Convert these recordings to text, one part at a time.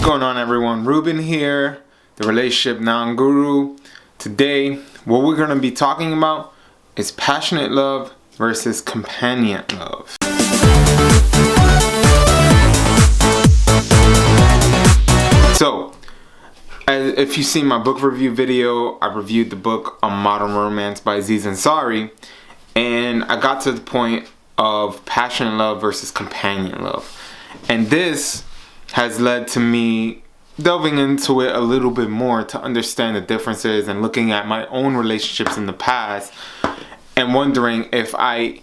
going on, everyone? Ruben here, the relationship non-guru. Today, what we're going to be talking about is passionate love versus companionate love. So, if you've seen my book review video, I reviewed the book Modern Romance by Aziz Ansari, and I got to the point of passionate love versus companion love. And this has led to me delving into it a little bit more to understand the differences and looking at my own relationships in the past and wondering if I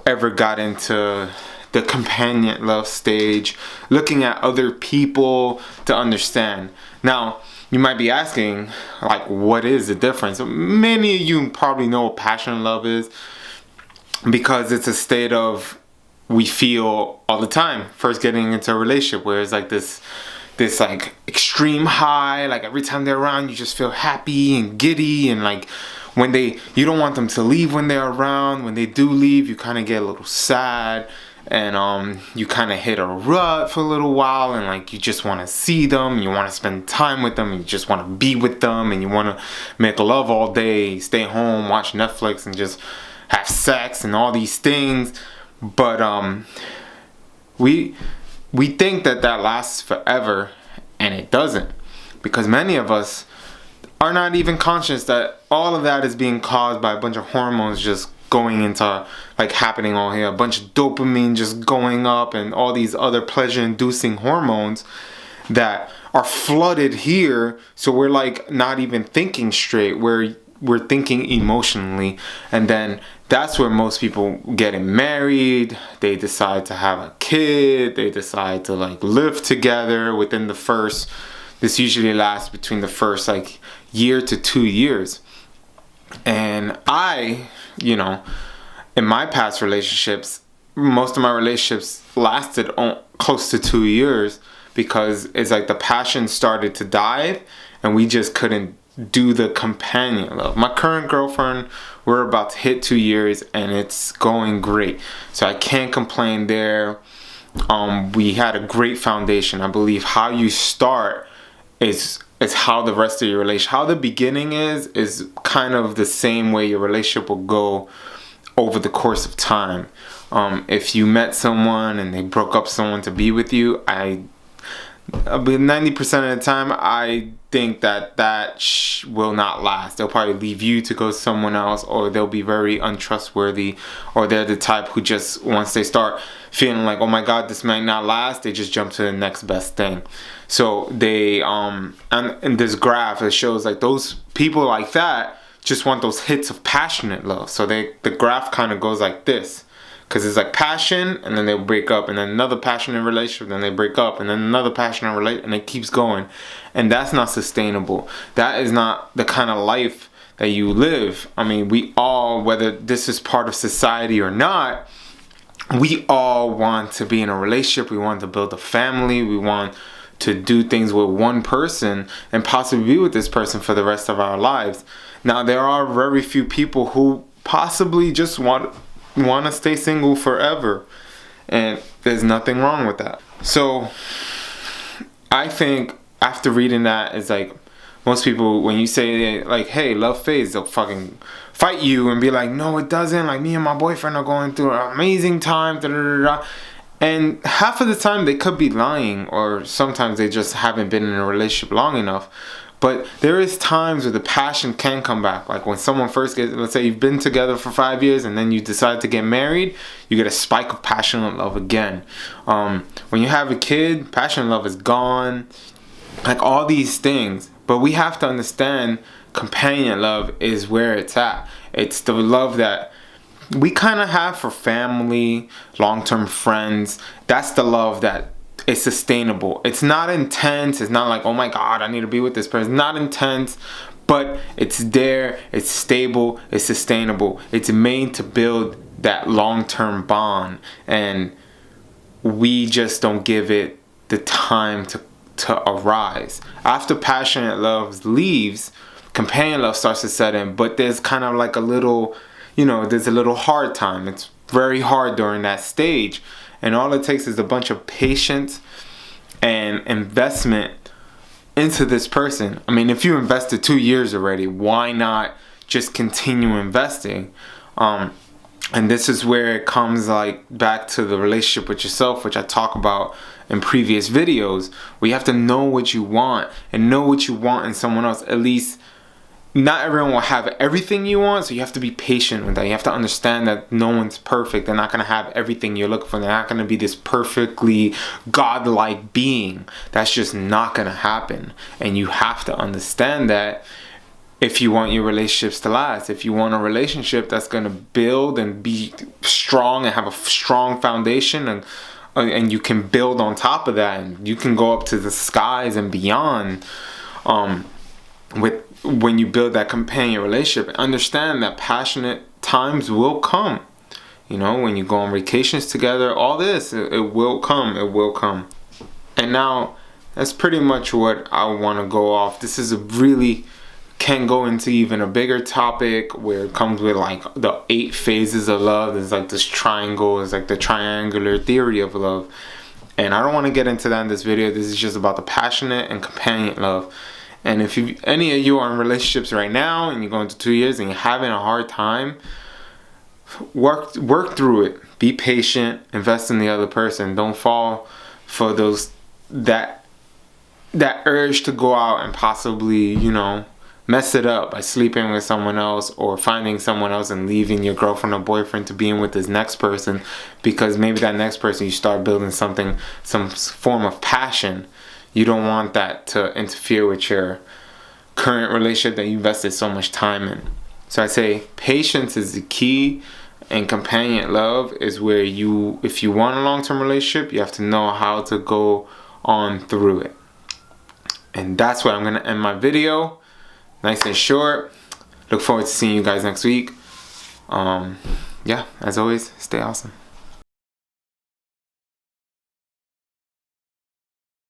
ever got into the companion love stage, looking at other people to understand. Now, you might be asking, like, what is the difference? Many of you probably know what passionate love is because it's a state of we feel all the time first getting into a relationship, where it's like this like extreme high, like every time they're around you just feel happy and giddy, and like when you don't want them to leave when they're around. When they do leave, you kind of get a little sad, and you kind of hit a rut for a little while, and like you just want to see them, you want to spend time with them, and you just want to be with them, and you want to make love all day, stay home, watch Netflix, and just have sex and all these things. But we think that lasts forever, and it doesn't, because many of us are not even conscious that all of that is being caused by a bunch of hormones just going into, like, happening all here, a bunch of dopamine just going up, and all these other pleasure-inducing hormones that are flooded here. So we're like not even thinking straight. We're thinking emotionally, and then that's where most people getting married, they decide to have a kid, they decide to like live together within this usually lasts between the first like year to 2 years. And in my past relationships, most of my relationships lasted close to 2 years, because it's like the passion started to die and we just couldn't do the companion love. My current girlfriend, we're about to hit 2 years and it's going great, so I can't complain there. We had a great foundation. I believe how you start is how the rest of your relationship, how the beginning is kind of the same way your relationship will go over the course of time. If you met someone and they broke up someone to be with you, 90% of the time, I think that will not last. They'll probably leave you to go someone else, or they'll be very untrustworthy, or they're the type who just, once they start feeling like, oh my god, this might not last, they just jump to the next best thing. So they and in this graph, it shows like those people like that just want those hits of passionate love. So the graph kind of goes like this, because it's like passion, and then they break up, and then another passionate relationship, then they break up, and then another passionate relationship, and it keeps going. And that's not sustainable. That is not the kind of life that you live. I mean, we all, whether this is part of society or not, we all want to be in a relationship. We want to build a family. We want to do things with one person and possibly be with this person for the rest of our lives. Now, there are very few people who possibly just want to stay single forever, and there's nothing wrong with that. So I think after reading that, it's like most people, when you say like, hey, love fades, they'll fucking fight you and be like, no, it doesn't, like me and my boyfriend are going through an amazing time, da, da, da, da. And half of the time they could be lying, or sometimes they just haven't been in a relationship long enough. But there is times where the passion can come back. Like when someone first gets, let's say you've been together for 5 years and then you decide to get married, you get a spike of passionate love again. When you have a kid, passionate love is gone. Like all these things. But we have to understand companion love is where it's at. It's the love that we kind of have for family, long-term friends. That's the love that is sustainable. It's not intense. It's not like, oh my god, I need to be with this person. It's not intense, but it's there. It's stable. It's sustainable. It's made to build that long-term bond, and we just don't give it the time to arise. After passionate love leaves, companion love starts to set in, but there's kind of like a little, there's a little hard time. It's very hard during that stage, and all it takes is a bunch of patience and investment into this person. I mean, if you invested 2 years already, why not just continue investing? And this is where it comes like back to the relationship with yourself, which I talk about in previous videos, where you have to know what you want and know what you want in someone else. At least not everyone will have everything you want, so you have to be patient with that. You have to understand that no one's perfect. They're not going to have everything you're looking for. They're not going to be this perfectly godlike being. That's just not going to happen. And you have to understand that if you want your relationships to last. If you want a relationship that's going to build and be strong and have a strong foundation, and you can build on top of that, and you can go up to the skies and beyond, when you build that companion relationship, understand that passionate times will come. You know, when you go on vacations together, all this, it will come. It will come. And now, that's pretty much what I want to go off. This is a really can go into even a bigger topic where it comes with like the 8 phases of love. There's like this triangle. It's like the triangular theory of love. And I don't want to get into that in this video. This is just about the passionate and companionate love. And if any of you are in relationships right now and you're going to 2 years and you're having a hard time, work through it. Be patient. Invest in the other person. Don't fall for that urge to go out and possibly, mess it up by sleeping with someone else or finding someone else and leaving your girlfriend or boyfriend to being with this next person, because maybe that next person you start building some form of passion. You don't want that to interfere with your current relationship that you invested so much time in. So I say patience is the key, and companionate love is where if you want a long-term relationship, you have to know how to go on through it. And that's where I'm going to end my video. Nice and short. Look forward to seeing you guys next week. Yeah, as always, stay awesome.